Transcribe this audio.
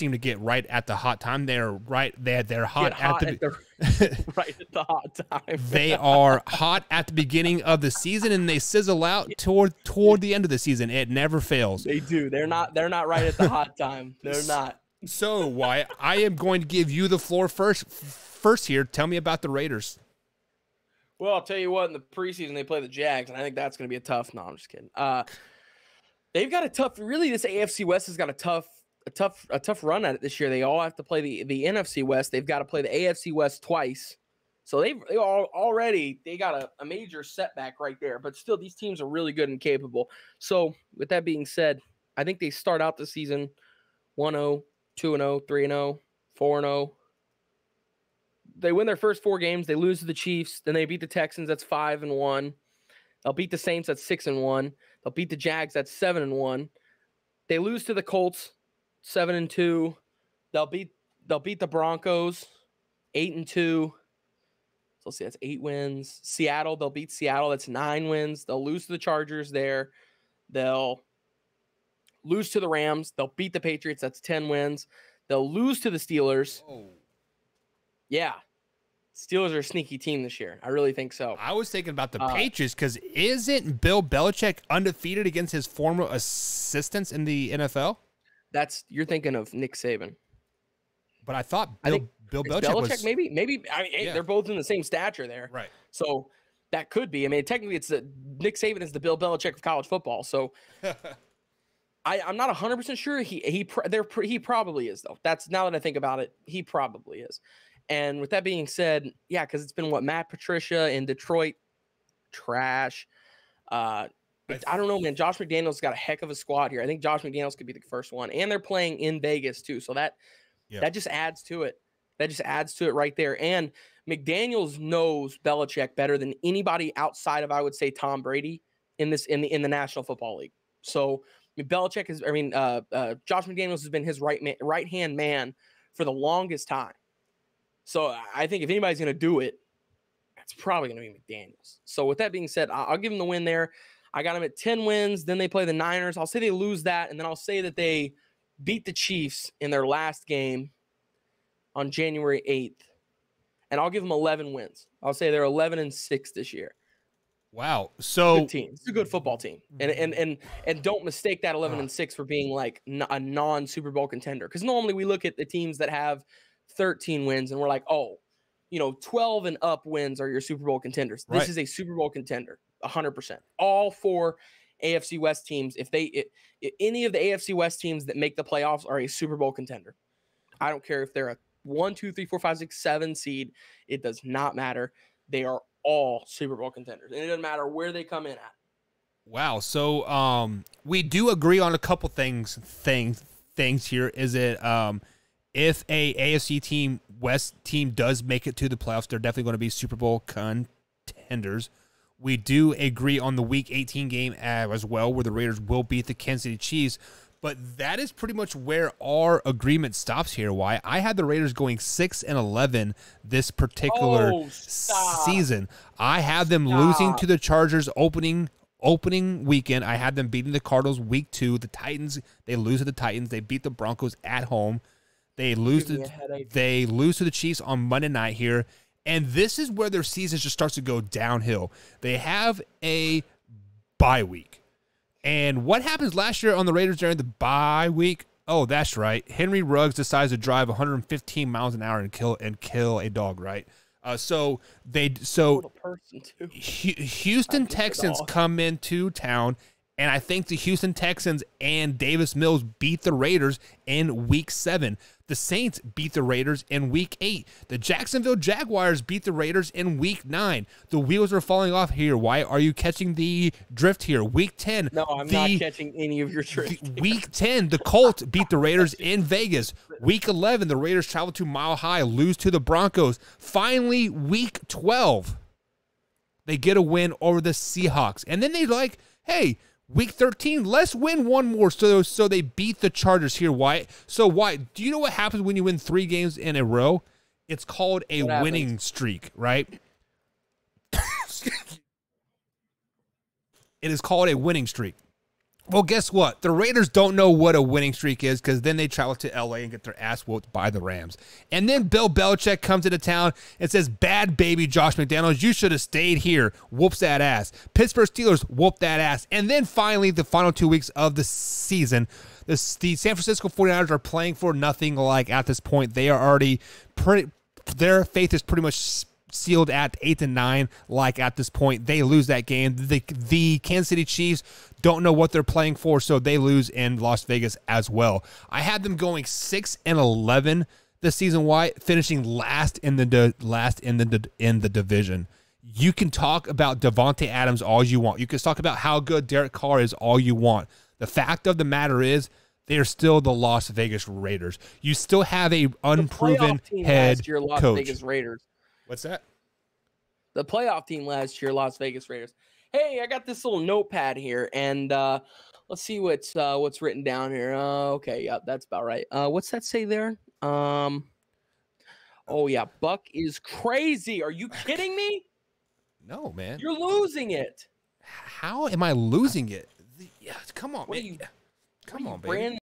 seem to get right at the hot time. They're right. They're hot, right at the hot time. They are hot at the beginning of the season, and they sizzle out toward the end of the season. It never fails. They do. They're not right at the hot time. They're not. So, Wyatt, I am going to give you the floor first here. Tell me about the Raiders. Well, I'll tell you what, in the preseason, they play the Jags, and I think that's going to be a tough – no, I'm just kidding. They've got a tough – really, this AFC West has got a tough run at it this year. They all have to play the NFC West. They've got to play the AFC West twice. So they got a major setback right there. But still, these teams are really good and capable. So, with that being said, I think they start out the season 1-0, 2-0, 3-0, 4-0. They win their first 4 games. They lose to the Chiefs. Then they beat the Texans. That's 5-1. They'll beat the Saints. That's 6-1. They'll beat the Jags. That's 7-1. They lose to the Colts. 7-2. They'll beat the Broncos. 8-2. So let's see. That's 8 wins. Seattle. They'll beat Seattle. That's 9 wins. They'll lose to the Chargers there. They'll lose to the Rams. They'll beat the Patriots. That's 10 wins. They'll lose to the Steelers. Oh. Yeah. Steelers are a sneaky team this year. I really think so. I was thinking about the Patriots because isn't Bill Belichick undefeated against his former assistants in the NFL? You're thinking of Nick Saban. But I thought Bill Belichick was... Maybe. I mean, yeah. They're both in the same stature there. Right. So that could be. I mean, technically, Nick Saban is the Bill Belichick of college football. So I'm not 100% sure. He probably is, though. That's, now that I think about it, he probably is. And with that being said, yeah, because it's been Matt Patricia in Detroit, trash. I don't know, man. Josh McDaniels got a heck of a squad here. I think Josh McDaniels could be the first one, and they're playing in Vegas too, so that just adds to it. That just adds to it right there. And McDaniels knows Belichick better than anybody outside of, I would say, Tom Brady in the National Football League. So Belichick is, Josh McDaniels has been his right hand man for the longest time. So I think if anybody's going to do it, it's probably going to be McDaniels. So with that being said, I'll give them the win there. I got them at 10 wins. Then they play the Niners. I'll say they lose that, and then I'll say that they beat the Chiefs in their last game on January 8th. And I'll give them 11 wins. I'll say they're 11-6 this year. Wow. So good team. It's a good football team. And don't mistake that 11-6 for being like a non-Super Bowl contender. Because normally we look at the teams that have 13 wins and we're like, 12 and up wins are your Super Bowl contenders. This is a Super Bowl contender, 100%. All 4 AFC West teams, if any of the AFC West teams that make the playoffs are a Super Bowl contender. I don't care if they're a 1, 2, 3, 4, 5, 6, 7 seed. It does not matter. They are all Super Bowl contenders, and it doesn't matter where they come in at. Wow. So we do agree on a couple things here. Is it if a AFC West team does make it to the playoffs, they're definitely going to be Super Bowl contenders. We do agree on the Week 18 game as well, where the Raiders will beat the Kansas City Chiefs. But that is pretty much where our agreement stops here. Why I had the Raiders going 6-11 this particular season. I had them losing to the Chargers opening weekend. I had them beating the Cardinals week 2. The Titans, they lose to the Titans. They beat the Broncos at home. They lose to the Chiefs on Monday night here. And this is where their season just starts to go downhill. They have a bye week. And what happens last year on the Raiders during the bye week? Oh, that's right. Henry Ruggs decides to drive 115 miles an hour and kill a dog, right? Houston Texans come into town, and I think the Houston Texans and Davis Mills beat the Raiders in Week 7. The Saints beat the Raiders in Week 8. The Jacksonville Jaguars beat the Raiders in Week 9. The wheels are falling off here. Why are you catching the drift here? Week 10. No, I'm not catching any of your drift. Week 10, the Colts beat the Raiders in Vegas. Week 11, the Raiders travel to Mile High, lose to the Broncos. Finally, Week 12, they get a win over the Seahawks. And then they're like, hey, Week 13, let's win one more. So they beat the Chargers here. Why? Do you know what happens when you win 3 games in a row? It's called a winning streak, right? It is called a winning streak. Well, guess what? The Raiders don't know what a winning streak is because then they travel to L.A. and get their ass whooped by the Rams. And then Bill Belichick comes into town and says, bad baby Josh McDaniels, you should have stayed here. Whoops that ass. Pittsburgh Steelers whoop that ass. And then finally, the final 2 weeks of the season, the San Francisco 49ers are playing for nothing. Like at this point, they are already their faith is pretty much sealed at 8-9. Like at this point, they lose that game. The Kansas City Chiefs don't know what they're playing for, so they lose in Las Vegas as well. I had them going 6-11 this season. Why? Finishing last in the division. You can talk about Davante Adams all you want. You can talk about how good Derek Carr is all you want. The fact of the matter is, they are still the Las Vegas Raiders. You still have a unproven head Las coach. Vegas Raiders. What's that? The playoff team last year, Las Vegas Raiders. Hey, I got this little notepad here, and let's see what's written down here. Okay, yeah, that's about right. What's that say there? Oh yeah, Buck is crazy. Are you kidding me? No, man. You're losing it. How am I losing it? Yeah, come on, What man. Come on, baby. Brand